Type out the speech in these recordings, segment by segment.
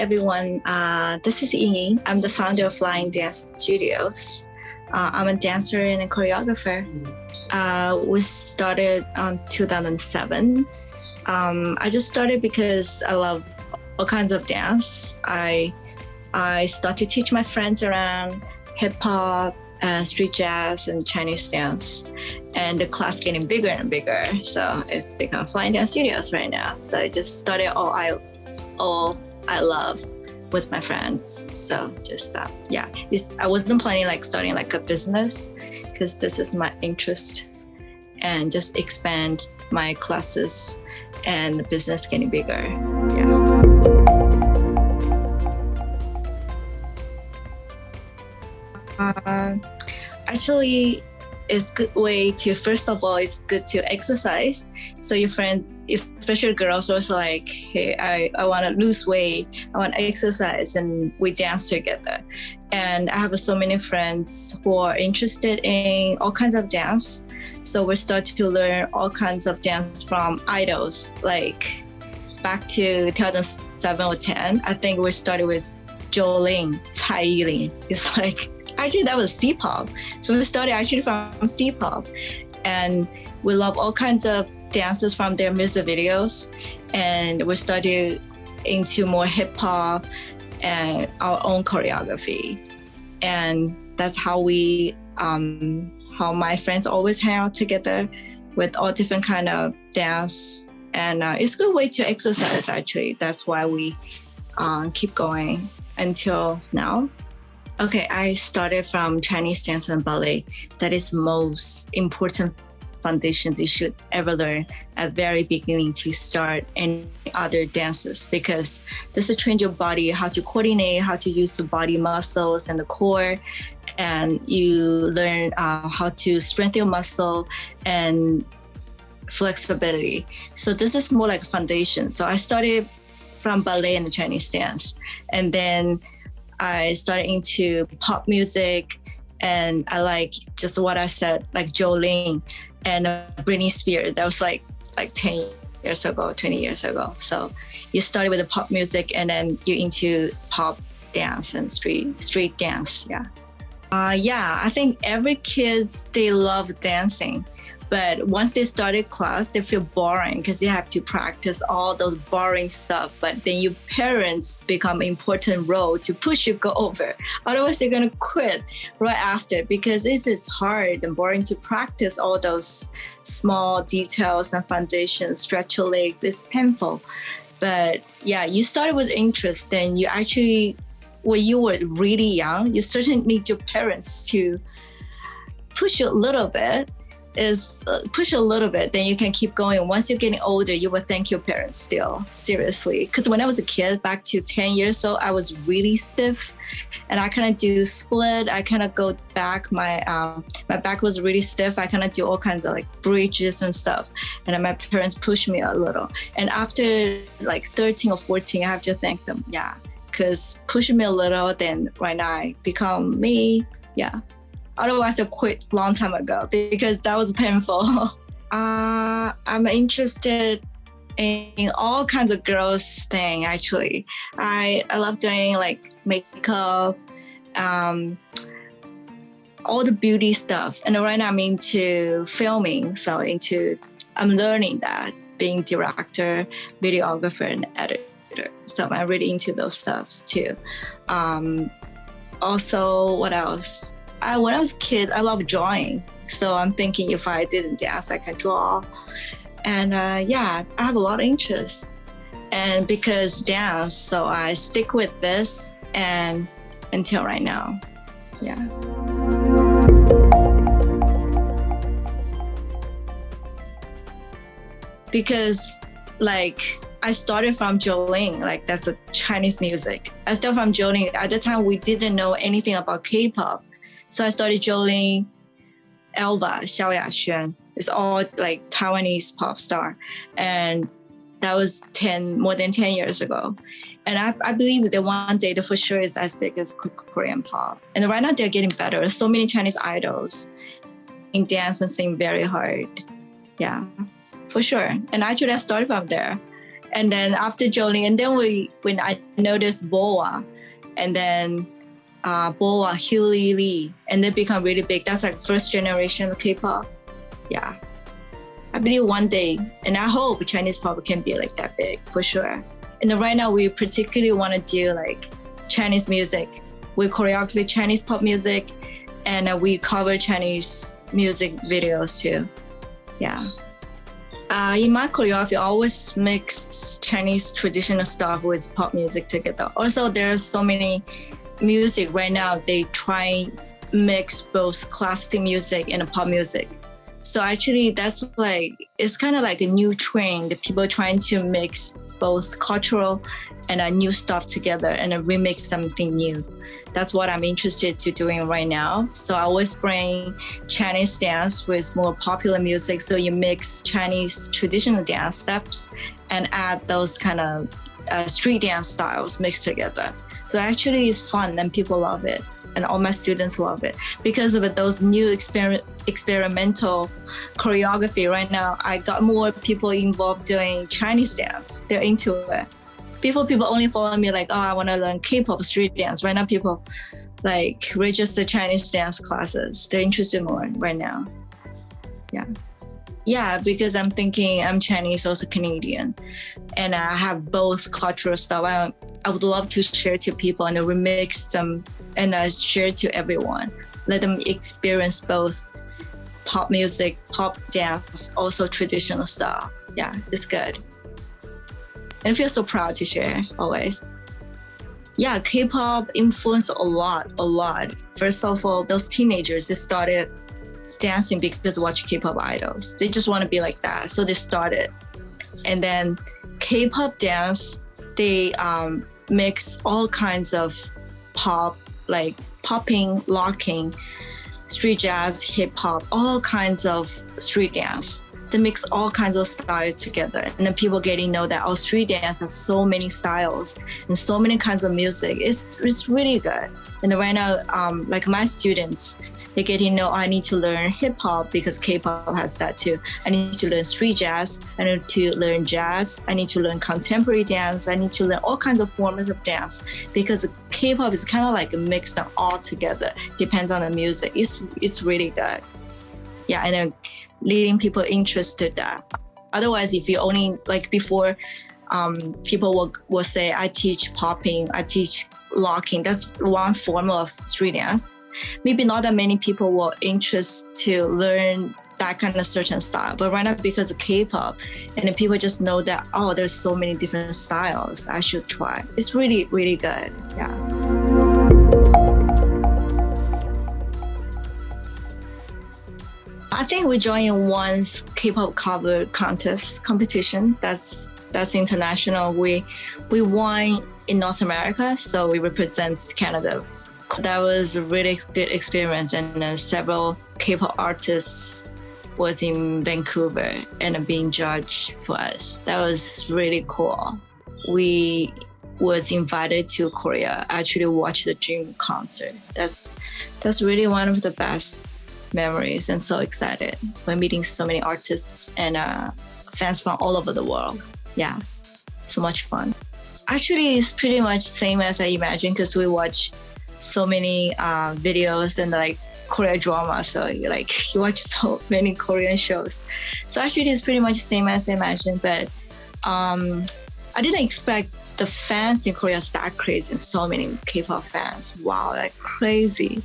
everyone. This is YingYing. I'm the founder of Flying Dance Studios. I'm a dancer and a choreographer. We started in 2007. I just started because I love all kinds of dance. I started to teach my friends around hip hop, street jazz, and Chinese dance. And the class getting bigger and bigger. So it's become Flying Dance Studios right now. So I just started all I love with my friends. So just I wasn't planning like starting like a business because this is my interest and just expand my classes and the business getting bigger. Actually, it's a good way to, first of all, it's good to exercise. So your friends, especially girls, also like, hey, I want to lose weight, I want to exercise, and we dance together. And I have so many friends who are interested in all kinds of dance. So we start to learn all kinds of dance from idols, like back to 2007 or 10. I think we started with Jolin, Yingying. It's like, actually that was C-pop. So we started actually from C-pop, and we love all kinds of dances from their music videos. And we started into more hip hop and our own choreography. And that's how how my friends always hang out together with all different kind of dance. And it's a good way to exercise, actually. That's why we keep going until now. Okay, I started from Chinese dance and ballet. That is the most important foundations you should ever learn at the very beginning to start any other dances, because this will train your body how to coordinate, how to use the body muscles and the core, and you learn how to strengthen your muscle and flexibility. So this is more like a foundation. So I started from ballet and the Chinese dance, and then I started into pop music, and I like just what I said, like Jolene and Britney Spears. That was like 10 years ago, 20 years ago. So you started with the pop music, and then you're into pop dance and street dance. I think every kids, they love dancing. But once they started class, they feel boring because they have to practice all those boring stuff. But then your parents become important role to push you go over. Otherwise, they're gonna quit right after, because it's just hard and boring to practice all those small details and foundations, stretch your legs. It's painful. But yeah, you started with interest, and you actually, when you were really young, you certainly need your parents to push you a little bit. Then you can keep going. Once you're getting older, you will thank your parents still, seriously. Because when I was a kid, back to 10 years old, I was really stiff, and I kind of do split. I kind of go back. My back was really stiff. I kind of do all kinds of like bridges and stuff. And then my parents pushed me a little. And after like 13 or 14, I have to thank them. Yeah, because pushing me a little, then right now I become me. Yeah. Otherwise, I quit a long time ago because that was painful. I'm interested in all kinds of girls thing, actually. I love doing like makeup, all the beauty stuff. And right now I'm into filming. So I'm learning that, being director, videographer, and editor. So I'm really into those stuff too. Also, what else? When I was a kid, I loved drawing. So I'm thinking if I didn't dance, I can draw. And I have a lot of interest. And because dance, so I stick with this and until right now. Yeah. Because like I started from Jolin, like that's a Chinese music. I started from Jolin. At the time, we didn't know anything about K-pop. So I started Jolin, Elva, Xiao Yaxuan. It's all like Taiwanese pop star. And that was more than 10 years ago. And I believe that one day the for sure is as big as Korean pop. And right now they're getting better. There's so many Chinese idols in dance and sing very hard. Yeah, for sure. And actually I started from there. And then after joining, and then when I noticed Boa, and then Boa, Huey Lee, and they become really big. That's like first generation of K-pop. Yeah. I believe one day, and I hope Chinese pop can be like that big for sure. And then right now we particularly want to do like Chinese music. We choreograph Chinese pop music, and we cover Chinese music videos too. Yeah. In my choreography, I always mix Chinese traditional stuff with pop music together. Also, there's so many music right now, they try mix both classic music and pop music. So actually that's like, it's kind of like a new trend, the people trying to mix both cultural and new stuff together and remix something new. That's what I'm interested to doing right now. So I always bring Chinese dance with more popular music. So you mix Chinese traditional dance steps and add those kind of street dance styles mixed together. So actually it's fun and people love it. And all my students love it. Because of those new experimental choreography right now, I got more people involved doing Chinese dance. They're into it. Before, people only follow me like, oh, I want to learn K-pop street dance. Right now, people like register Chinese dance classes. They're interested more right now. Yeah. Yeah, because I'm thinking I'm Chinese, also Canadian. And I have both cultural stuff. I would love to share to people and remix them and share to everyone. Let them experience both pop music, pop dance, also traditional stuff. Yeah, it's good. And I feel so proud to share always. Yeah, K-pop influenced a lot. First of all, those teenagers, they started dancing because watch K-pop idols. They just want to be like that. So they started. And then K-pop dance, they mix all kinds of pop, like popping, locking, street jazz, hip hop, all kinds of street dance. They mix all kinds of styles together. And then people getting to know that street dance has so many styles and so many kinds of music. It's really good. And then right now, like my students, they get to know I need to learn hip hop because K-pop has that too. I need to learn street jazz. I need to learn jazz. I need to learn contemporary dance. I need to learn all kinds of forms of dance because K-pop is kind of like a mix them all together. Depends on the music. It's really good. Yeah, and then leading people interested that. Otherwise, if you only like before, people will say I teach popping, I teach locking. That's one form of street dance. Maybe not that many people were interested to learn that kind of certain style. But right now, because of K-pop, and then people just know that, oh, there's so many different styles, I should try. It's really, really good, yeah. I think we joined one K-pop cover competition. That's international. We won in North America, so we represent Canada. That was a really good experience, and several K-pop artists was in Vancouver and being judged for us. That was really cool. We was invited to Korea, actually watch the Dream concert. That's really one of the best memories, and so excited when meeting so many artists and fans from all over the world. Yeah, so much fun. Actually, it's pretty much same as I imagined because we watch so many videos and like Korean drama. So you watch so many Korean shows. So actually it's pretty much the same as I imagined, but I didn't expect the fans in Korea that crazy and so many K-pop fans. Wow, like crazy.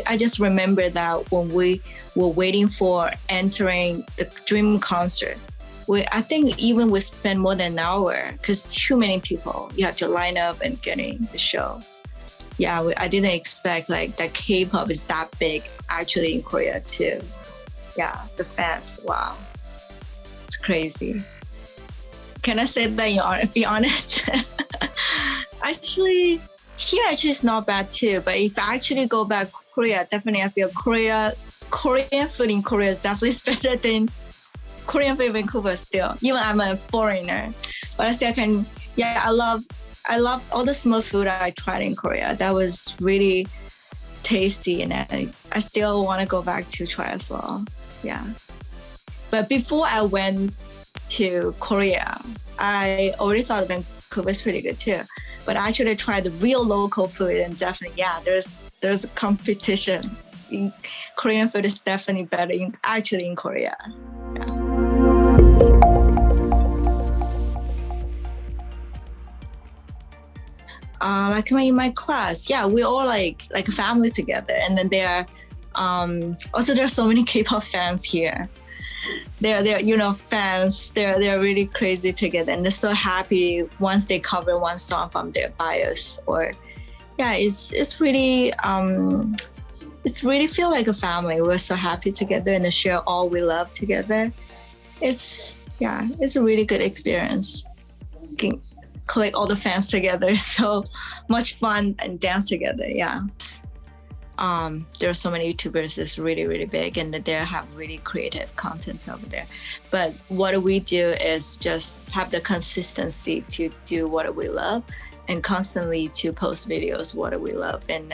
I just remember that when we were waiting for entering the Dream concert, I think even we spent more than an hour because too many people. You have to line up and get in the show. Yeah, I didn't expect like that K-pop is that big actually in Korea too. Yeah, the fans, wow. It's crazy. Can I say that, be honest? Actually, here it's not bad too, but if I actually go back to Korea, definitely I feel Korean food in Korea is definitely better than Korean food in Vancouver still. Even I'm a foreigner, but I still can, yeah, I love all the small food I tried in Korea. That was really tasty, and I still want to go back to try as well. Yeah. But before I went to Korea. I already thought Vancouver was pretty good too, but I actually tried the real local food, and definitely, yeah, there's a competition. Korean food is definitely better in Korea. Yeah. Like in my class, yeah, we all like a family together, and then there are also there are so many K-pop fans here. They're fans. They're really crazy together, and they're so happy once they cover one song from their bios. Or yeah, it's really feel like a family. We're so happy together and share all we love together. It's a really good experience. Can collect all the fans together. So much fun and dance together. Yeah. There are so many YouTubers. It's really, really big, and they have really creative content over there. But what we do is just have the consistency to do what we love, and constantly to post videos what we love, and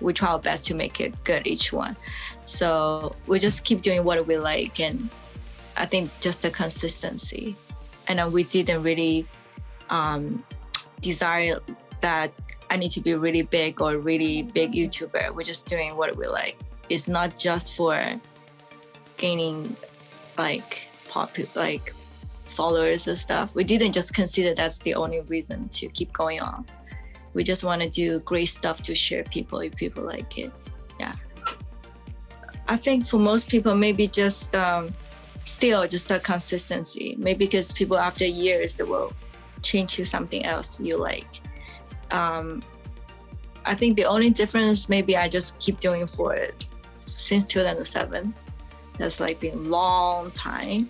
we try our best to make it good each one. So we just keep doing what we like, and I think just the consistency. And we didn't really desire that I need to be really big or really big YouTuber. We're just doing what we like. It's not just for gaining followers and stuff. We didn't just consider that's the only reason to keep going on. We just want to do great stuff to share people if people like it. Yeah. I think for most people, maybe just still just a consistency. Maybe because people after years, they will change to something else you like. I think the only difference, maybe I just keep doing for it since 2007. That's been a long time.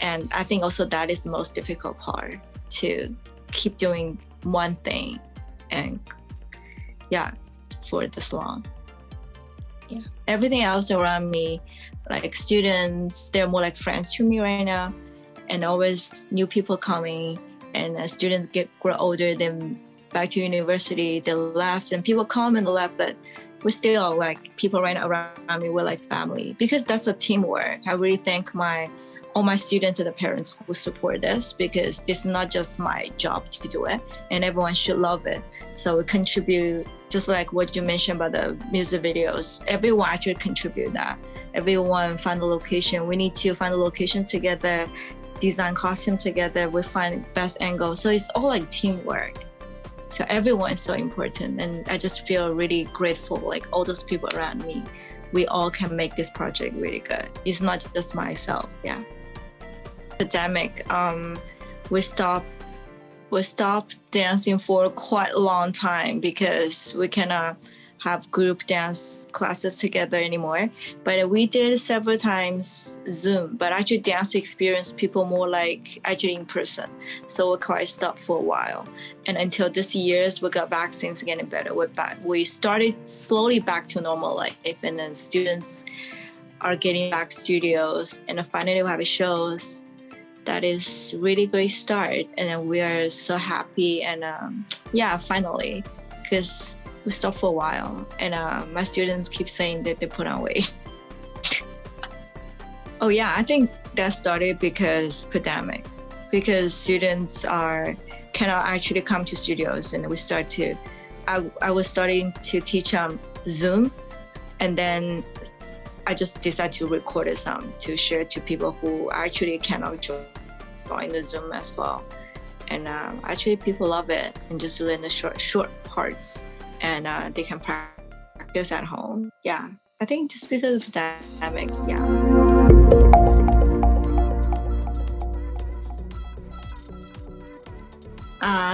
And I think also that is the most difficult part, to keep doing one thing and for this long. Yeah. Everything else around me, like students, they're more like friends to me right now, and always new people coming, and students grow older, then back to university, they left, and people come and left, but we're still people right around me, we're like family, because that's a teamwork. I really thank all my students and the parents who support this, because this is not just my job to do it, and everyone should love it. So we contribute, just like what you mentioned about the music videos, everyone actually contribute that. Everyone find the location. We need to find the location together, design costume together, we find best angle. So it's all teamwork. So everyone is so important, and I just feel really grateful, all those people around me. We all can make this project really good. It's not just myself, yeah. Pandemic, we stopped dancing for quite a long time because we cannot have group dance classes together anymore. But we did several times Zoom, but actually dance experience people more actually in person. So we quite stopped for a while. And until this year, we got vaccines getting better. We're back. We started slowly back to normal life, and then students are getting back studios, and then finally we have shows. That is really great start. And then we are so happy, and finally, because we stopped for a while, and my students keep saying that they put on weight. Oh yeah, I think that started because pandemic, because students cannot actually come to studios, and I was starting to teach Zoom, and then I just decided to record some to share to people who actually cannot join the Zoom as well. And actually people love it, and just learn the short parts, and they can practice at home. Yeah, I think just because of the pandemic, yeah.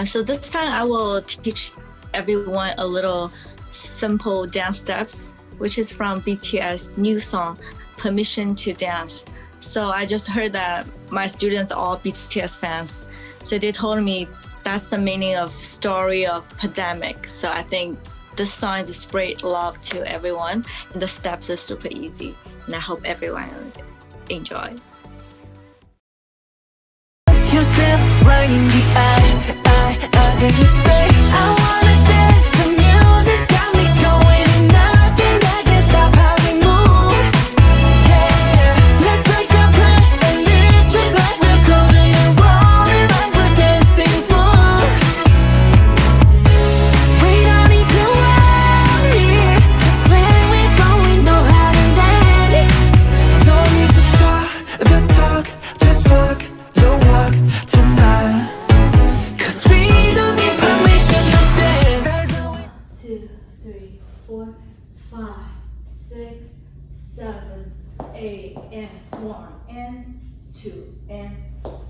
So this time I will teach everyone a little simple dance steps, which is from BTS new song, Permission to Dance. So I just heard that my students are all BTS fans. So they told me that's the meaning of story of pandemic. So I think this song is spread love to everyone, and the steps are super easy. And I hope everyone enjoy. Look yourself right in the eye, then you say, I wanna dance, the music's got me going, and nothing that can stop how we move. Yeah, let's make a place and live just like we're going. 3, 4, 5, 6, 7, 8, and 1, and 2, and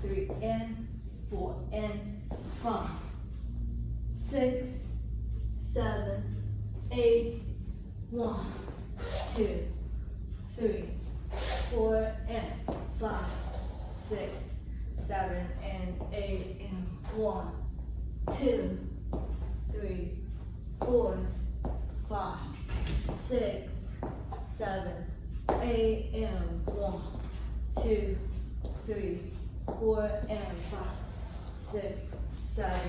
3, and 4, and 5, 6, 7, 8, 1, 2, 3, 4, and 5, 6, 7, and 8, and 1, 2, 3, 4, 5, 6, 7, 8, and 1, 2, 3, 4, and 5, 6, 7,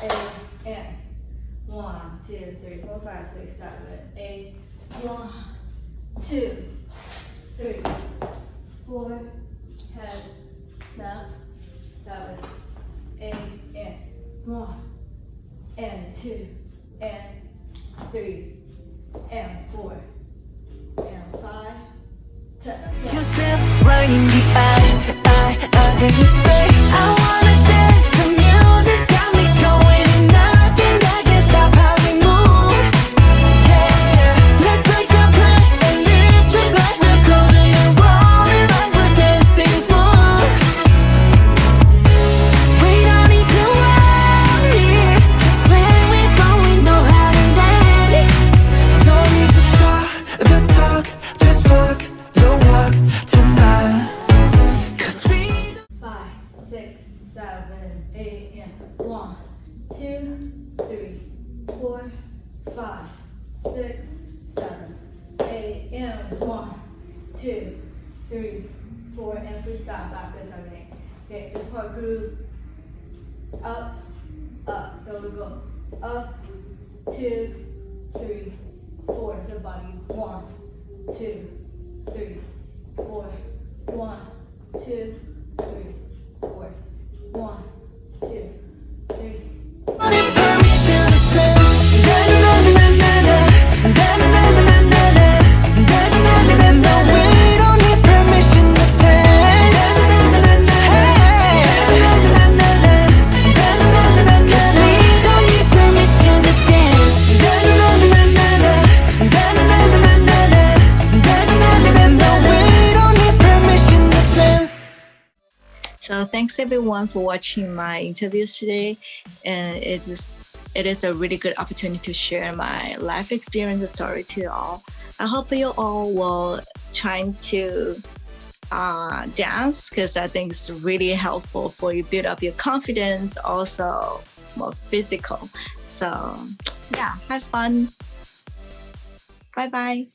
8, and 1, 2, 3, 4, 5, 6, 7, 8, 1, 2, 3, 4, head, step, 7, 8, and 1, and 2, and 3, and 4, and 5, touch. Yourself right in the eye, then you say, I wanna dance, the music's got me going, and nothing that can stop how we move. Yeah, let's make a place and live just like we're golden and rolling like we're dancing fools. We don't need to worry, 'cause when we fall we know how to land. Don't need to talk the talk, just walk the walk tonight. 'Cause we 5, 6, 7, 8, and 1, 2, 3, 4, 5, 6, 7, 8, and 1, 2, 3, 4, and freestyle 5, 6, 7, 8. Okay, this part groove up, up. So we go up, 2, 3, 4. So body 1, 2, 3, 4, 1, 2, 3, 4, 1, 2, 3. need permission to dance. Da-da-da-da-da-da. Da-da-da-da-da-da. Da-da-da-da-da-da. We don't need permission to dance. Da-da-da-da-da-da. Hey. Da-da-da-da-da-da. Da-da-da-da-da-da. 'Cause we don't need permission to dance. Da-da-da-da-da-da. Da-da-da-da-da-da. Da-da-da-da-da-da. We don't need permission to dance. So thanks everyone for watching my interviews today, and it is a really good opportunity to share my life experience and story to you all. I hope you all will try to dance, because I think it's really helpful for you build up your confidence, also more physical. So yeah, have fun. Bye bye.